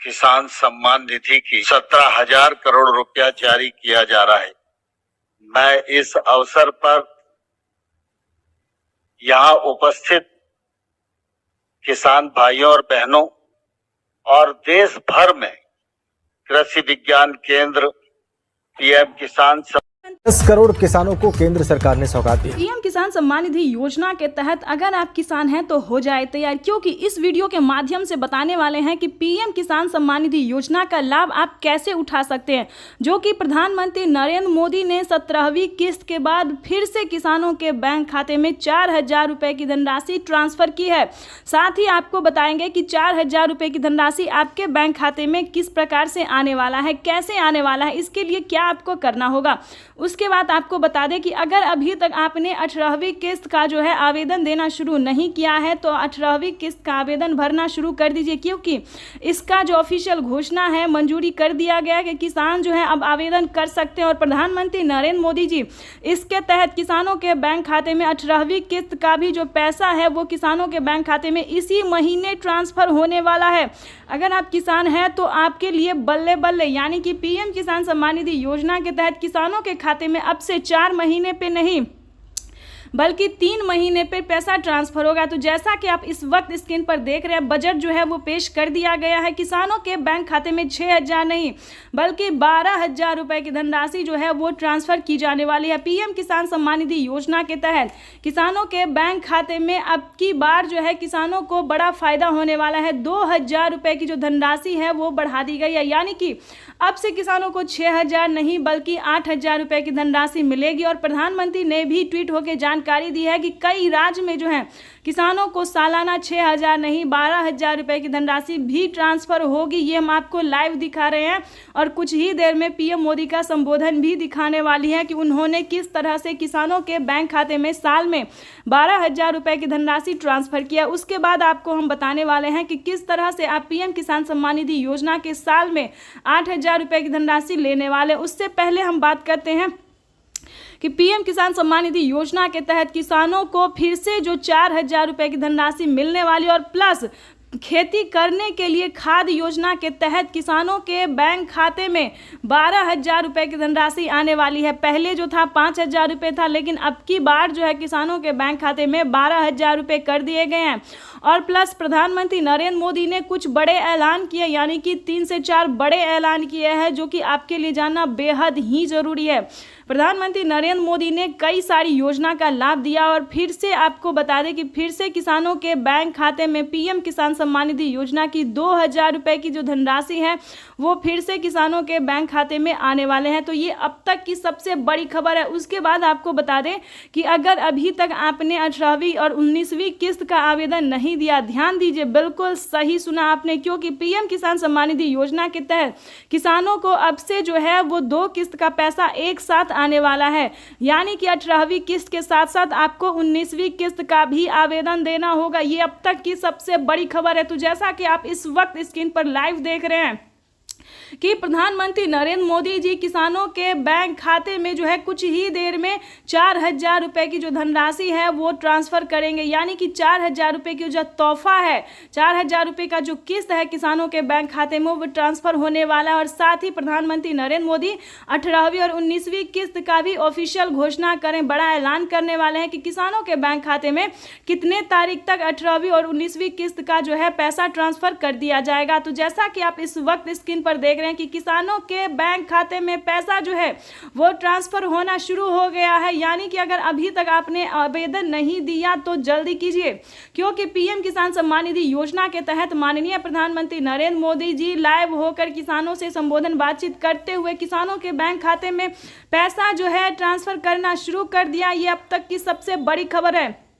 किसान सम्मान निधि की 17,000 करोड़ रुपया जारी किया जा रहा है। मैं इस अवसर पर यहाँ उपस्थित किसान भाइयों और बहनों और देश भर में कृषि विज्ञान केंद्र, पीएम किसान 10 करोड़ किसानों को केंद्र सरकार ने सौगात दी। पीएम किसान सम्मान निधि योजना के तहत अगर आप किसान हैं तो हो जाए तैयार, क्योंकि इस वीडियो के माध्यम से बताने वाले हैं कि पीएम किसान सम्मान निधि योजना का लाभ आप कैसे उठा सकते हैं, जो कि प्रधानमंत्री नरेंद्र मोदी ने 17वीं किस्त के बाद फिर से किसानों के बैंक खाते में 4,000 रुपए की धनराशि ट्रांसफर की है। साथ ही आपको बताएंगे कि 4,000 रुपए की धनराशि आपके बैंक खाते में किस प्रकार से आने वाला है, कैसे आने वाला है, इसके लिए क्या आपको करना होगा। उसके बाद आपको बता दें कि अगर अभी तक आपने 18वीं किस्त का जो है आवेदन देना शुरू नहीं किया है तो 18वीं किस्त का आवेदन भरना शुरू कर दीजिए, क्योंकि इसका जो ऑफिशियल घोषणा है, मंजूरी कर दिया गया है कि किसान जो है अब आवेदन कर सकते हैं। और प्रधानमंत्री नरेंद्र मोदी जी इसके तहत किसानों के बैंक खाते में 18वीं किस्त का भी जो पैसा है वो किसानों के बैंक खाते में इसी महीने ट्रांसफर होने वाला है। अगर आप किसान हैं तो आपके लिए बल्ले बल्ले, यानी कि पीएम किसान सम्मान निधि योजना के तहत किसानों के खाते में अब से 4 महीने पे नहीं बल्कि 3 महीने पे पैसा ट्रांसफर होगा। तो जैसा कि आप इस वक्त स्क्रीन पर देख रहे हैं, बजट जो है वो पेश कर दिया गया है। किसानों के बैंक खाते में 6,000 नहीं बल्कि 12,000 रुपए की धनराशि जो है वो ट्रांसफर की जाने वाली है। पीएम किसान सम्मान निधि योजना के तहत किसानों के बैंक खाते में अब की बार जो है किसानों को बड़ा फायदा होने वाला है। 2,000 रुपए की जो धनराशि है वो बढ़ा दी गई है, यानी कि अब से किसानों को 6,000 नहीं बल्कि 8,000 रुपए की धनराशि मिलेगी। और प्रधानमंत्री ने भी ट्वीट होकर जानकारी दी है कि कई राज्य में जो है किसानों को सालाना 6,000 नहीं 12,000 रुपए की धनराशि भी ट्रांसफर होगी। ये हम आपको लाइव दिखा रहे हैं और कुछ ही देर में पीएम मोदी का संबोधन भी दिखाने वाली है कि उन्होंने किस तरह से किसानों के बैंक खाते में साल में 12,000 रुपए की धनराशि ट्रांसफर किया। उसके बाद आपको हम बताने वाले हैं कि किस तरह से आप पीएम किसान सम्मान निधि योजना के साल में 8,000 रुपए की धनराशि लेने वाले। उससे पहले हम बात करते हैं कि पीएम किसान सम्मान निधि योजना के तहत किसानों को फिर से जो 4,000 रुपए की धनराशि मिलने वाली और प्लस खेती करने के लिए खाद योजना के तहत किसानों के बैंक खाते में 12,000 रुपए की धनराशि आने वाली है। पहले जो था 5,000 रुपये था, लेकिन अब की बार जो है किसानों के बैंक खाते में 12,000 रुपये कर दिए गए हैं। और प्लस प्रधानमंत्री नरेंद्र मोदी ने कुछ बड़े ऐलान किए, यानी कि 3 से 4 बड़े ऐलान किए हैं, जो कि आपके लिए जानना बेहद ही जरूरी है। प्रधानमंत्री नरेंद्र मोदी ने कई सारी योजना का लाभ दिया और फिर से आपको बता दें कि फिर से किसानों के बैंक खाते में पीएम किसान सम्मान निधि योजना की 2,000 रुपए की जो धनराशि है वो फिर से किसानों के बैंक खाते में आने वाले हैं। तो ये अब तक की सबसे बड़ी खबर है। उसके बाद आपको बता दें कि अगर अभी तक आपने 18वीं और 19वीं किस्त का आवेदन नहीं दिया, ध्यान दीजिए, बिल्कुल सही सुना आपने, क्योंकि पीएम किसान सम्मान निधि योजना के तहत किसानों को अब से जो है वो 2 किस्त का पैसा एक साथ आने वाला है, यानी कि 18वीं किस्त के साथ साथ आपको 19वीं किस्त का भी आवेदन देना होगा। ये अब तक की सबसे बड़ी खबर है। तो जैसा कि आप इस वक्त स्क्रीन पर लाइव देख रहे हैं कि प्रधानमंत्री नरेंद्र मोदी जी किसानों के बैंक खाते में जो है कुछ ही देर में 4,000 रुपए की जो धनराशि है वो ट्रांसफर करेंगे, यानी कि 4,000 रुपए की जो तोहफा है, 4,000 रुपए का जो किस्त है किसानों के बैंक खाते में वो ट्रांसफर होने वाला है। और साथ ही प्रधानमंत्री नरेंद्र मोदी 18वीं और 19वीं किस्त का भी ऑफिशियल घोषणा करें, बड़ा ऐलान करने वाले हैं कि किसानों के बैंक खाते में कितने तारीख तक 18वीं और 19वीं किस्त का जो है पैसा ट्रांसफर कर दिया जाएगा। तो जैसा कि आप इस वक्त स्क्रीन पर देख रहे हैं कि किसानों के बैंक खाते में पैसा जो है वो ट्रांसफर होना शुरू हो गया है, यानी कि अगर अभी तक आपने आवेदन नहीं दिया तो जल्दी कीजिए, क्योंकि पीएम किसान सम्मान निधि योजना के तहत माननीय प्रधानमंत्री नरेंद्र मोदी जी लाइव होकर किसानों से संबोधन बातचीत करते हुए किसानों के बैंक खाते में पैसा जो है ट्रांसफर करना शुरू कर दिया। ये अब तक की सबसे बड़ी खबर है।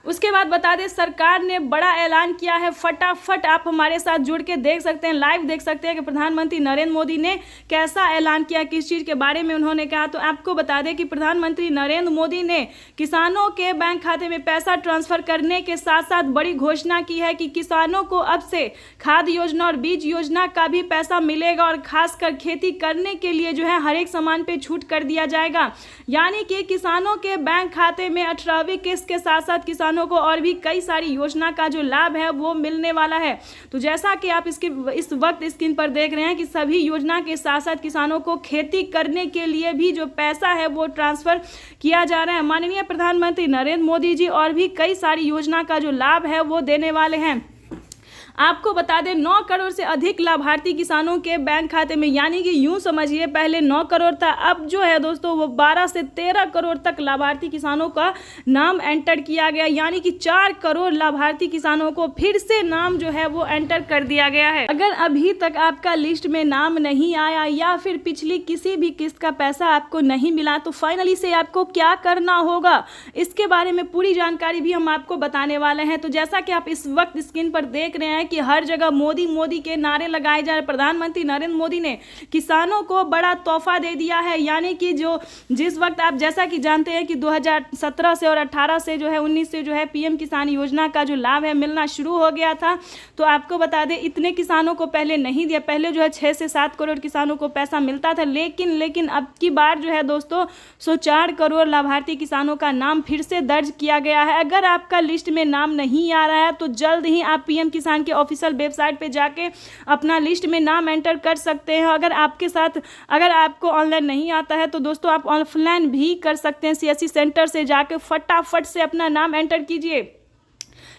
उसके बाद बता दें सरकार ने बड़ा ऐलान किया है, फटाफट आप हमारे साथ जुड़ के देख सकते हैं, लाइव देख सकते हैं कि प्रधानमंत्री नरेंद्र मोदी ने कैसा ऐलान किया, किस चीज़ के बारे में उन्होंने कहा। तो आपको बता दें कि प्रधानमंत्री नरेंद्र मोदी ने किसानों के बैंक खाते में पैसा ट्रांसफर करने के साथ साथ बड़ी घोषणा की है कि किसानों को अब से खाद योजना और बीज योजना का भी पैसा मिलेगा और खासकर खेती करने के लिए जो है हर एक सामान पे छूट कर दिया जाएगा, यानी कि किसानों के बैंक खाते में 18वीं किस्त के साथ साथ किसान किसानों को और भी कई सारी योजना का जो लाभ है वो मिलने वाला है। तो जैसा कि आप इस वक्त स्क्रीन पर देख रहे हैं कि सभी योजना के साथ साथ किसानों को खेती करने के लिए भी जो पैसा है वो ट्रांसफर किया जा रहा है। माननीय प्रधानमंत्री नरेंद्र मोदी जी और भी कई सारी योजना का जो लाभ है वो देने वाले हैं। आपको बता दें 9 करोड़ से अधिक लाभार्थी किसानों के बैंक खाते में, यानी कि यूं समझिए पहले 9 करोड़ था, अब जो है दोस्तों वो 12 से 13 करोड़ तक लाभार्थी किसानों का नाम एंटर किया गया, यानी कि 4 करोड़ लाभार्थी किसानों को फिर से नाम जो है वो एंटर कर दिया गया है। अगर अभी तक आपका लिस्ट में नाम नहीं आया या फिर पिछली किसी भी किस्त का पैसा आपको नहीं मिला तो फाइनली से आपको क्या करना होगा, इसके बारे में पूरी जानकारी भी हम आपको बताने वाले हैं। तो जैसा कि आप इस वक्त स्क्रीन पर देख रहे हैं कि हर जगह मोदी मोदी के नारे लगाए जा रहे। प्रधानमंत्री नरेंद्र मोदी ने किसानों को बड़ा तोहफा दे दिया है, यानी कि जिस वक्त आप जैसा कि जानते हैं कि 2017 से और 18 से जो है 19 से जो है पीएम किसान योजना का जो लाभ है मिलना शुरू हो गया था। तो आपको बता दें इतने किसानों को पहले नहीं दिया, पहले जो है 6 से 7 करोड़ किसानों को पैसा मिलता था, लेकिन अब की बार जो है दोस्तों 104 करोड़ लाभार्थी किसानों का नाम फिर से दर्ज किया गया है। अगर आपका लिस्ट में नाम नहीं आ रहा है तो जल्द ही आप पीएम किसान के ऑफिशियल वेबसाइट पे जाके अपना लिस्ट में नाम एंटर कर सकते हैं। अगर आपको ऑनलाइन नहीं आता है तो दोस्तों आप ऑफलाइन भी कर सकते हैं। सीएससी सेंटर से जाके फटाफट से अपना नाम एंटर कीजिए,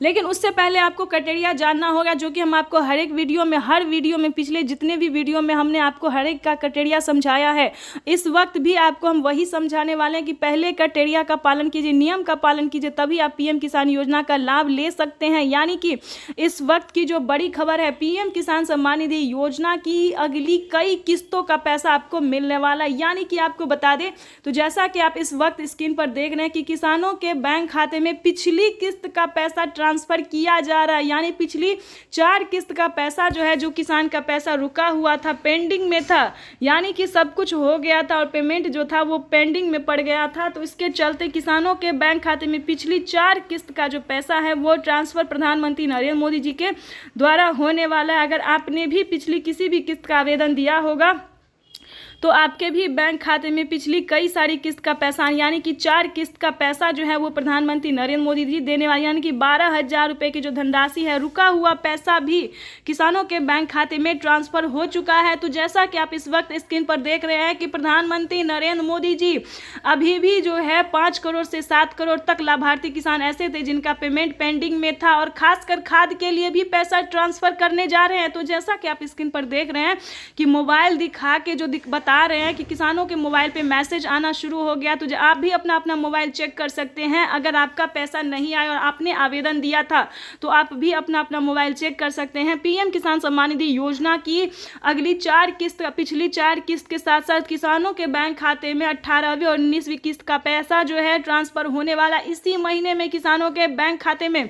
लेकिन उससे पहले आपको क्राइटेरिया जानना होगा, जो कि हम आपको हर वीडियो में पिछले जितने भी वीडियो में हमने आपको हर एक का क्राइटेरिया समझाया है। इस वक्त भी आपको हम वही समझाने वाले हैं कि पहले क्राइटेरिया का पालन कीजिए, नियम का पालन कीजिए, तभी आप पीएम किसान योजना का लाभ ले सकते हैं। यानी कि इस वक्त की जो बड़ी खबर है, पीएम किसान सम्मान निधि योजना की अगली कई किस्तों का पैसा आपको मिलने वाला है। यानी कि आपको बता दें तो जैसा कि आप इस वक्त स्क्रीन पर देख रहे हैं कि किसानों के बैंक खाते में पिछली किस्त का पैसा ट्रांसफर किया जा रहा है, यानी पिछली 4 किस्त का पैसा जो है, जो किसान का पैसा रुका हुआ था, पेंडिंग में था, यानी कि सब कुछ हो गया था और पेमेंट जो था वो पेंडिंग में पड़ गया था। तो इसके चलते किसानों के बैंक खाते में पिछली 4 किस्त का जो पैसा है वो ट्रांसफर प्रधानमंत्री नरेंद्र मोदी जी के द्वारा होने वाला है। अगर आपने भी पिछली किसी भी किस्त का आवेदन दिया होगा तो आपके भी बैंक खाते में पिछली कई सारी किस्त का पैसा, यानी कि 4 किस्त का पैसा जो है वो प्रधानमंत्री नरेंद्र मोदी जी देने वाले, यानी कि 12,000 रुपये की जो धनराशि है, रुका हुआ पैसा भी किसानों के बैंक खाते में ट्रांसफर हो चुका है। तो जैसा कि आप इस वक्त स्क्रीन पर देख रहे हैं कि प्रधानमंत्री नरेंद्र मोदी जी अभी भी जो है 5 करोड़ से 7 करोड़ तक लाभार्थी किसान ऐसे थे जिनका पेमेंट पेंडिंग में था, और खासकर खाद के लिए भी पैसा ट्रांसफर करने जा रहे हैं। तो जैसा कि आप स्क्रीन पर देख रहे हैं कि मोबाइल दिखा के जो बता रहे हैं कि किसानों के मोबाइल पे मैसेज आना शुरू हो गया, तो आप भी अपना मोबाइल चेक कर सकते हैं। अगर आपका पैसा नहीं आया और आपने आवेदन दिया था तो आप भी अपना मोबाइल चेक कर सकते हैं। पीएम किसान सम्मान निधि योजना की अगली 4 किस्त, पिछली 4 किस्त के साथ साथ किसानों के बैंक खाते में 18वीं और 19वीं किस्त का पैसा जो है ट्रांसफर होने वाला। इसी महीने में किसानों के बैंक खाते में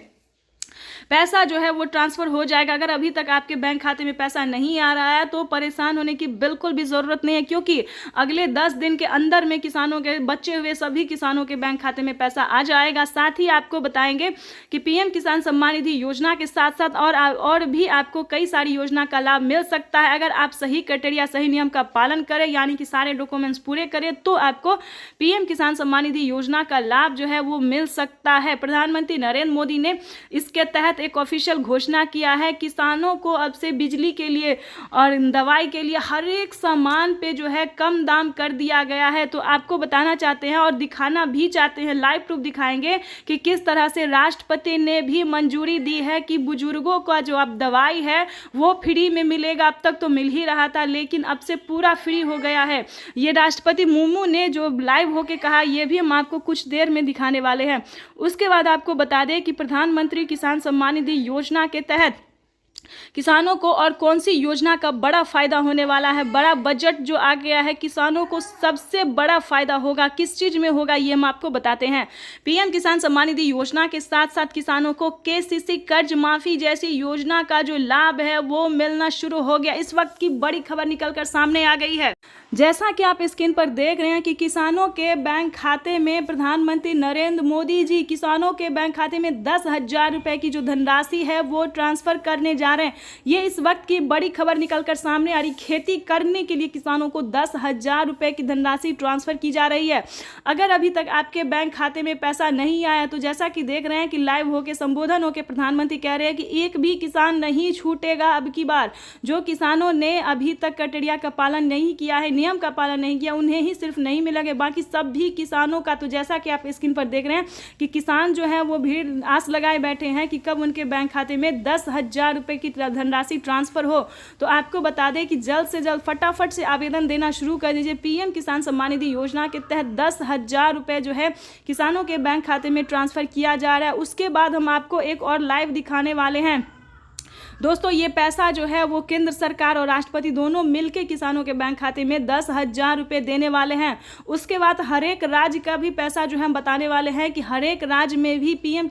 पैसा जो है वो ट्रांसफ़र हो जाएगा। अगर अभी तक आपके बैंक खाते में पैसा नहीं आ रहा है तो परेशान होने की बिल्कुल भी ज़रूरत नहीं है, क्योंकि अगले 10 दिन के अंदर में किसानों के बचे हुए सभी किसानों के बैंक खाते में पैसा आ जाएगा। साथ ही आपको बताएंगे कि पीएम किसान सम्मान निधि योजना के साथ साथ और भी आपको कई सारी योजना का लाभ मिल सकता है। अगर आप सही क्राइटेरिया, सही नियम का पालन करें, यानी कि सारे डॉक्यूमेंट्स पूरे करें, तो आपको पीएम किसान सम्मान निधि योजना का लाभ जो है वो मिल सकता है। प्रधानमंत्री नरेंद्र मोदी ने इसके तहत एक ऑफिशियल घोषणा किया है, किसानों को अब से बिजली के लिए और दवाई के लिए हर एक सामान पे जो है कम दाम कर दिया गया है। तो आपको बताना चाहते हैं और दिखाना भी चाहते हैं, लाइव प्रूफ दिखाएंगे कि किस तरह से राष्ट्रपति ने भी मंजूरी दी है कि बुजुर्गों का जो अब दवाई है वो फ्री में मिलेगा। अब तक तो मिल ही रहा था, लेकिन अब से पूरा फ्री हो गया है। ये राष्ट्रपति मुर्मू ने जो लाइव होके कहा, ये भी हम आपको कुछ देर में दिखाने वाले हैं। उसके बाद आपको बता दें कि प्रधानमंत्री किसान सम्मान निधि योजना के तहत किसानों को और कौन सी योजना का बड़ा फायदा होने वाला है। बड़ा बजट जो आ गया है, किसानों को सबसे बड़ा फायदा होगा, किस चीज में होगा ये हम आपको बताते हैं। पीएम किसान सम्मान निधि योजना के साथ साथ किसानों को केसीसी कर्ज माफी जैसी योजना का जो लाभ है वो मिलना शुरू हो गया। इस वक्त की बड़ी खबर निकलकर सामने आ गई है। जैसा कि आप स्क्रीन पर देख रहे हैं कि किसानों के बैंक खाते में प्रधानमंत्री नरेंद्र मोदी जी किसानों के बैंक खाते में 10,000 रुपए की जो धनराशि है वो ट्रांसफर करने जा रहे हैं। ये इस वक्त की बड़ी खबर निकलकर सामने आ रही। खेती करने के लिए किसानों को 10,000 रुपए की धनराशि ट्रांसफर की जा रही है। अगर अभी तक आपके बैंक खाते में पैसा नहीं आया तो जैसा कि देख रहे हैं कि लाइव होकर संबोधन होकर प्रधानमंत्री कह रहे हैं कि एक भी किसान नहीं छूटेगा। अब की बार जो किसानों ने अभी तक कटड़िया का पालन नहीं किया है, नियम का पालन नहीं किया, उन्हें ही सिर्फ नहीं मिलेंगे, बाकी सभी किसानों का। तो जैसा कि आप स्क्रीन पर देख रहे हैं कि किसान जो है वो भीड़ आस लगाए बैठे हैं कि कब उनके बैंक खाते में 10,000 रुपए की धनराशि ट्रांसफर हो। तो आपको बता दें कि जल्द से जल्द फटाफट से आवेदन देना शुरू कर दीजिए। पीएम किसान सम्मान निधि योजना के तहत 10,000 रुपए जो है किसानों के बैंक खाते में ट्रांसफर किया जा रहा है। उसके बाद हम आपको एक और लाइव दिखाने वाले हैं। दोस्तों ये पैसा जो है वो केंद्र सरकार और राष्ट्रपति दोनों मिलकर किसानों के बैंक खाते में 10,000 रुपए देने वाले हैं। उसके बाद हर एक राज्य का भी पैसा जो है हम बताने वाले हैं कि हर एक राज्य में भी पीएम